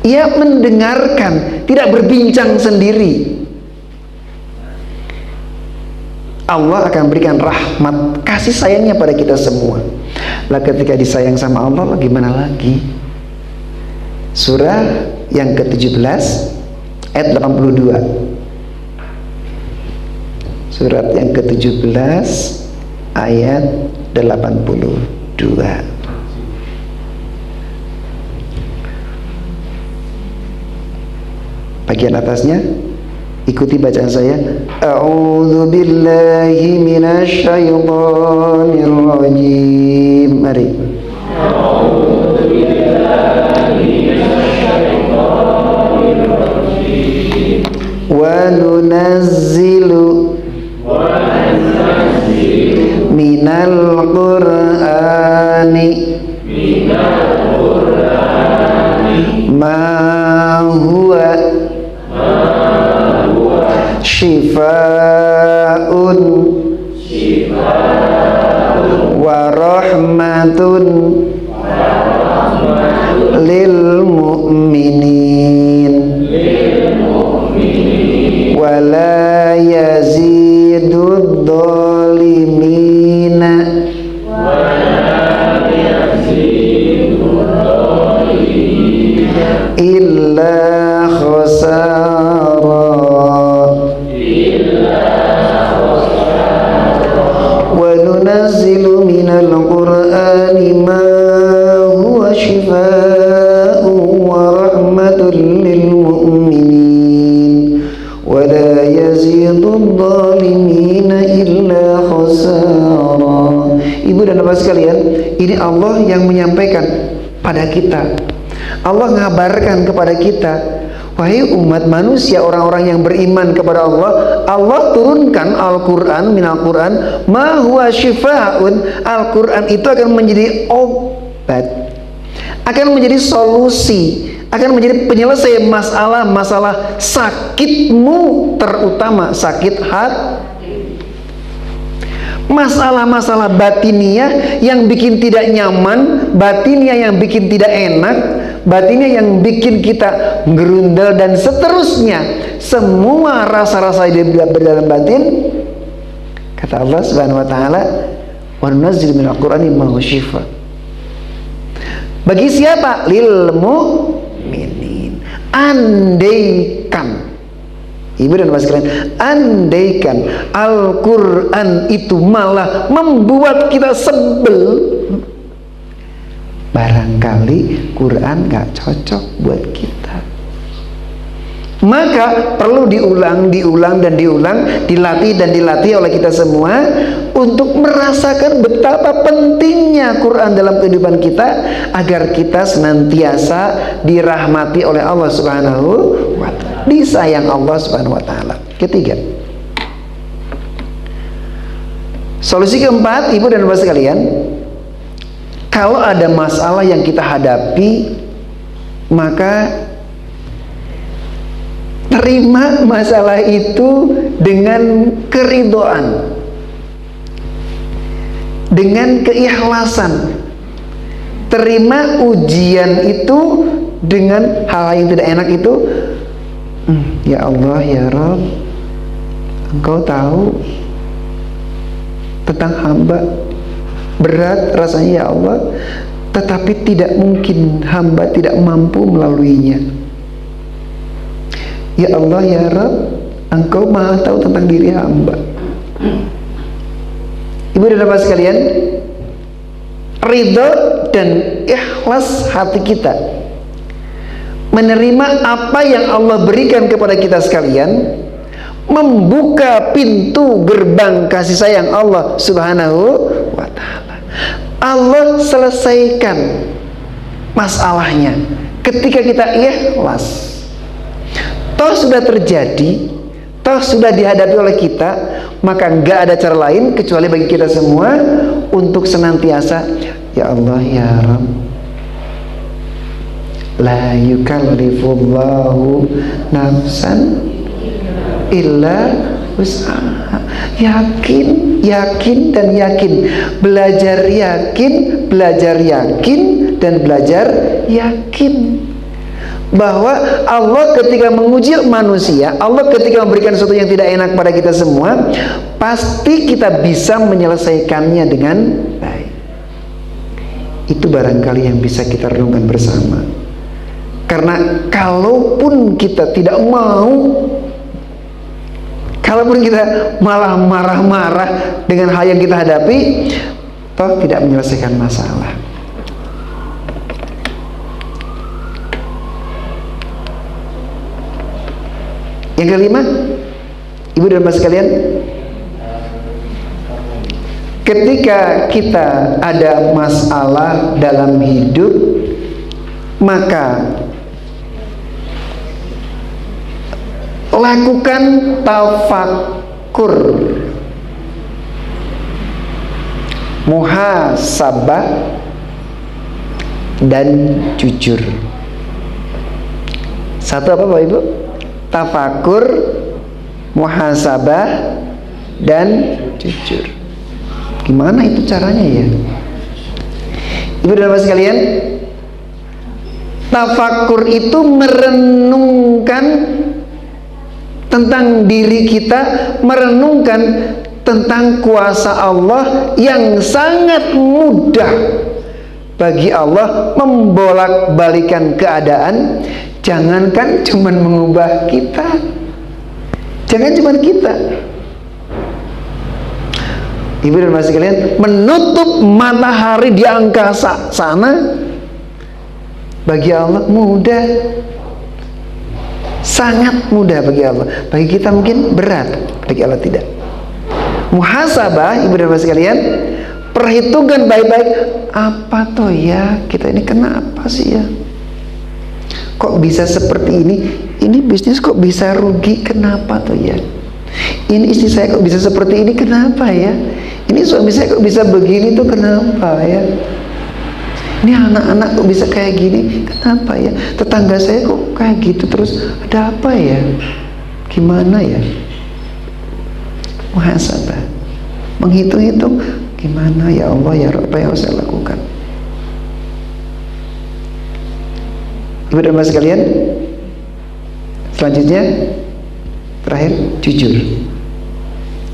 Ia mendengarkan, tidak berbincang sendiri. Allah akan berikan rahmat, kasih sayangnya pada kita semua. Lah ketika disayang sama Allah, gimana lagi? Surah yang ke-17 ayat 82. Surat yang ke-17 ayat 82. Bagian atasnya, ikuti bacaan saya. A'udzu billahi minasy syaithanir rajim. Mari. A'udzu billahi minasy syaithanir rajim. Wa nunazzilu minal qur'ani ma huwa shifaa'un wa rahmatun lil mu'minin wa la yazidud dhalimina illa khasara wa nunazzilu minal qur'ani ma huwa shifaa'un wa rahmatun lil mu'minin wa la yazidud dhalimina illa khasara. Ibu dan bapak sekalian, ini Allah yang menyampaikan pada kita. Allah ngabarkan kepada kita, wahai umat manusia, orang-orang yang beriman kepada Allah, Allah turunkan Al-Quran, minal Quran ma huwa shifaa'un. Al-Quran itu akan menjadi obat, akan menjadi solusi, akan menjadi penyelesai masalah-masalah sakitmu, terutama sakit hati, masalah-masalah batiniah yang bikin tidak nyaman, batiniah yang bikin tidak enak, batiniah yang bikin kita gerundel dan seterusnya. Semua rasa-rasa di dalam batin, kata Allah Subhanahu wa taala, wa nunazzilu minal qur'ani ma huwa shifa. Bagi siapa? Lil mu'minin. Andaikan, ibu dan bapak sekalian, andaikan Al-Quran itu malah membuat kita sebel, barangkali Quran gak cocok buat kita. Maka perlu diulang dan diulang, dilatih dan dilatih oleh kita semua untuk merasakan betapa pentingnya Quran dalam kehidupan kita, agar kita senantiasa dirahmati oleh Allah Subhanahu wa ta'ala, disayang Allah Subhanahu wa ta'ala. Ketiga, solusi keempat, ibu dan bapak sekalian, kalau ada masalah yang kita hadapi, maka terima masalah itu dengan keridhaan, dengan keikhlasan. Terima ujian itu dengan hal yang tidak enak itu. Ya Allah, ya Rabb, Engkau tahu tentang hamba, berat rasanya ya Allah, tetapi tidak mungkin hamba tidak mampu melaluinya. Ya Allah, ya Rabb, Engkau maha tahu tentang diri hamba. Ibu dan bapak sekalian, ridho dan ikhlas hati kita menerima apa yang Allah berikan kepada kita sekalian, membuka pintu gerbang kasih sayang Allah Subhanahu wa ta'ala. Allah selesaikan masalahnya ketika kita ikhlas. Toh sudah terjadi, toh sudah dihadapi oleh kita, maka nggak ada cara lain kecuali bagi kita semua untuk senantiasa, ya Allah, ya Rabb, la yukallifullahu nafsan illa wus'aha. Yakin, yakin dan yakin, belajar yakin, belajar yakin dan belajar yakin. bahwa Allah ketika menguji manusia, Allah ketika memberikan sesuatu yang tidak enak pada kita semua, pasti kita bisa menyelesaikannya dengan baik. Itu barangkali yang bisa kita renungkan bersama. Karena kalaupun kita tidak mau, kalaupun kita malah marah-marah dengan hal yang kita hadapi, toh tidak menyelesaikan masalah. Yang kelima, ibu dan bapak sekalian, ketika kita ada masalah dalam hidup, maka lakukan tafakur, muhasabah, dan jujur. Satu apa Bapak Ibu? Tafakur, muhasabah, dan jujur. Gimana itu caranya ya? Ibu dan bapak sekalian, tafakur itu merenungkan tentang diri kita, merenungkan tentang kuasa Allah yang sangat mudah bagi Allah membolak-balikan keadaan. Jangankan cuman mengubah kita, jangan cuman kita, ibu dan bapak sekalian, menutup matahari di angkasa sana bagi Allah mudah, sangat mudah bagi Allah. Bagi kita mungkin berat, bagi Allah tidak. Muhasabah, ibu dan bapak sekalian, perhitungkan baik-baik, apa toh ya, kita ini kenapa sih ya, kok bisa seperti ini bisnis kok bisa rugi, kenapa tuh ya, ini istri saya kok bisa seperti ini, kenapa ya, ini suami saya kok bisa begini tuh, kenapa ya, ini anak-anak kok bisa kayak gini, kenapa ya, tetangga saya kok kayak gitu terus, ada apa ya, gimana ya. Muhasabah, menghitung-hitung, gimana ya Allah ya, apa yang harus saya lakukan. Ibu dan bapak sekalian, selanjutnya terakhir jujur.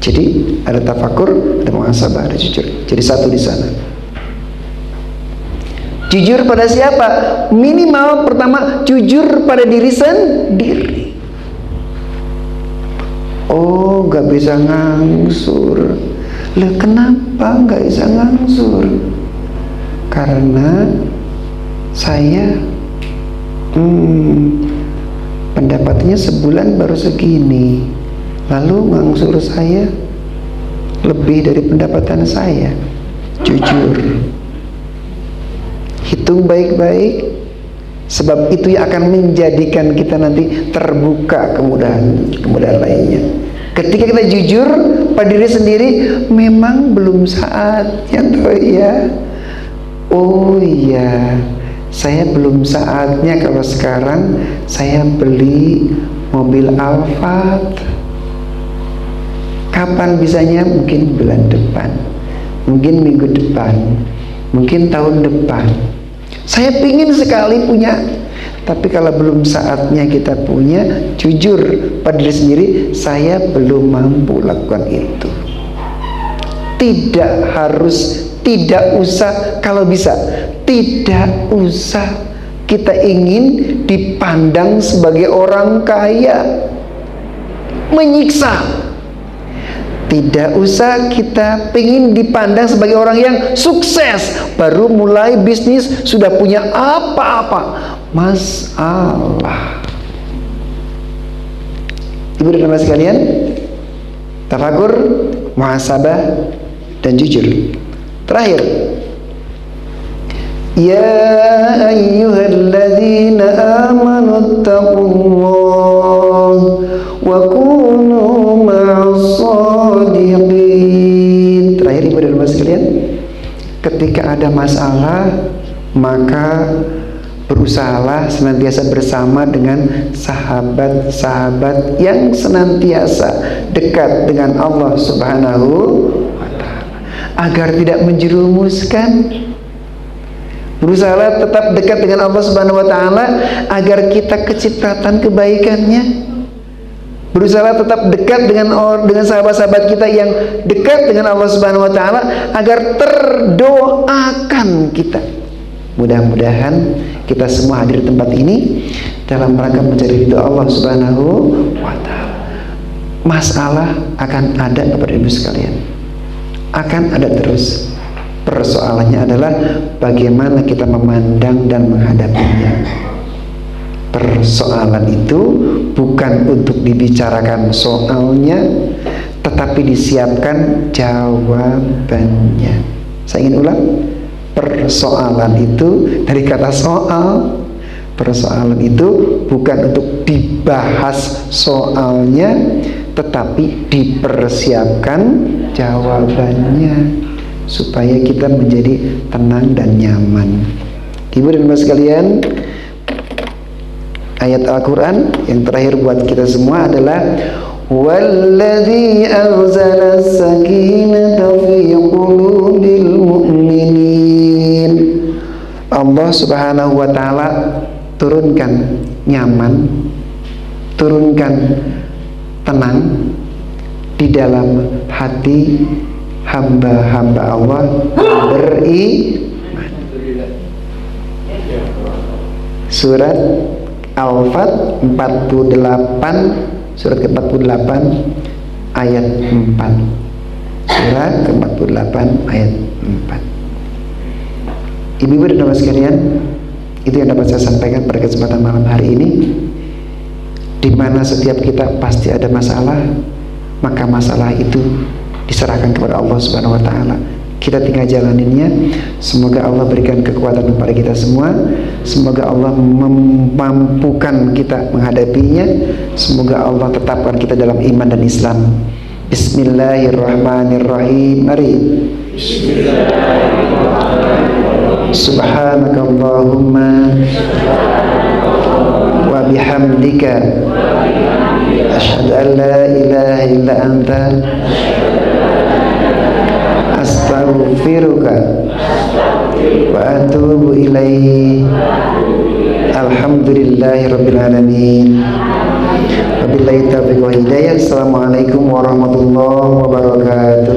Jadi ada tafakur, ada muhasabah, ada jujur. Jadi satu di sana. Jujur pada siapa? Minimal pertama jujur pada diri sendiri. Oh, nggak bisa ngangsur. Lah kenapa nggak bisa ngangsur? Karena saya pendapatannya sebulan baru segini, lalu ngangsur saya lebih dari pendapatan saya. Jujur, hitung baik-baik, sebab itu yang akan menjadikan kita nanti terbuka kemudahan lainnya. Ketika kita jujur pada diri sendiri, memang belum saatnya toh ya. Oh iya, saya belum saatnya kalau sekarang saya beli mobil Alphard. Kapan bisanya? Mungkin bulan depan, mungkin minggu depan, mungkin tahun depan. Saya pingin sekali punya, tapi kalau belum saatnya kita punya, jujur pada diri sendiri, saya belum mampu lakukan itu. Tidak harus, tidak usah, kalau bisa tidak usah kita ingin dipandang sebagai orang kaya, menyiksa. Tidak usah kita ingin dipandang sebagai orang yang sukses, baru mulai bisnis sudah punya apa-apa. Masalah. Ibu dan bapak sekalian, tafakur, muhasabah, dan jujur. Terakhir, ya ayyuhalladzina amanu taqullah wa kunu ma'as-shadiqin. Terakhir, ibu dan bapak sekalian, ketika ada masalah, maka berusahalah senantiasa bersama dengan sahabat-sahabat yang senantiasa dekat dengan Allah Subhanahu wa ta'ala, agar tidak menjerumuskan, Berusaha tetap dekat dengan Allah Subhanahu wa taala agar kita kecipratan kebaikannya. Berusaha tetap dekat dengan sahabat-sahabat kita yang dekat dengan Allah Subhanahu wa taala agar terdoakan kita. Mudah-mudahan kita semua hadir di tempat ini dalam rangka mencari ridho Allah Subhanahu wa taala. Masalah akan ada kepada ibu sekalian. Akan ada terus. Persoalannya adalah bagaimana kita memandang dan menghadapinya. Persoalan itu bukan untuk dibicarakan soalnya, tetapi disiapkan jawabannya. Saya ingin ulang, persoalan itu dari kata soal. Persoalan itu bukan untuk dibahas soalnya, tetapi dipersiapkan jawabannya supaya kita menjadi tenang dan nyaman. Ibu dan bapak sekalian, ayat Al-Quran yang terakhir buat kita semua adalah walladzi anzala as-sakinata fi qulubil mu'minin. Allah Subhanahu wa taala turunkan nyaman, turunkan tenang di dalam hati hamba-hamba Allah beriman. Surat Al-Fat 48, surat ke-48 ayat 4. Surat ke-48 ayat 4. Ibu-ibu dan bapak sekalian, itu yang dapat saya sampaikan pada kesempatan malam hari ini, di mana setiap kita pasti ada masalah, maka masalah itu diserahkan kepada Allah Subhanahu wa taala. Kita tinggal jalaninnya. Semoga Allah berikan kekuatan kepada kita semua. Semoga Allah memampukan kita menghadapinya. Semoga Allah tetapkan kita dalam iman dan Islam. Bismillahirrahmanirrahim. Mari. Subhanakallahumma wa bihamdika asyhadu an la ilaha illa anta astaghfiruka wa atubu ilaihi. Alhamdulillahi rabbil alamin. Wabillahi taufiq wa hidayah. Assalamualaikum warahmatullahi wabarakatuh.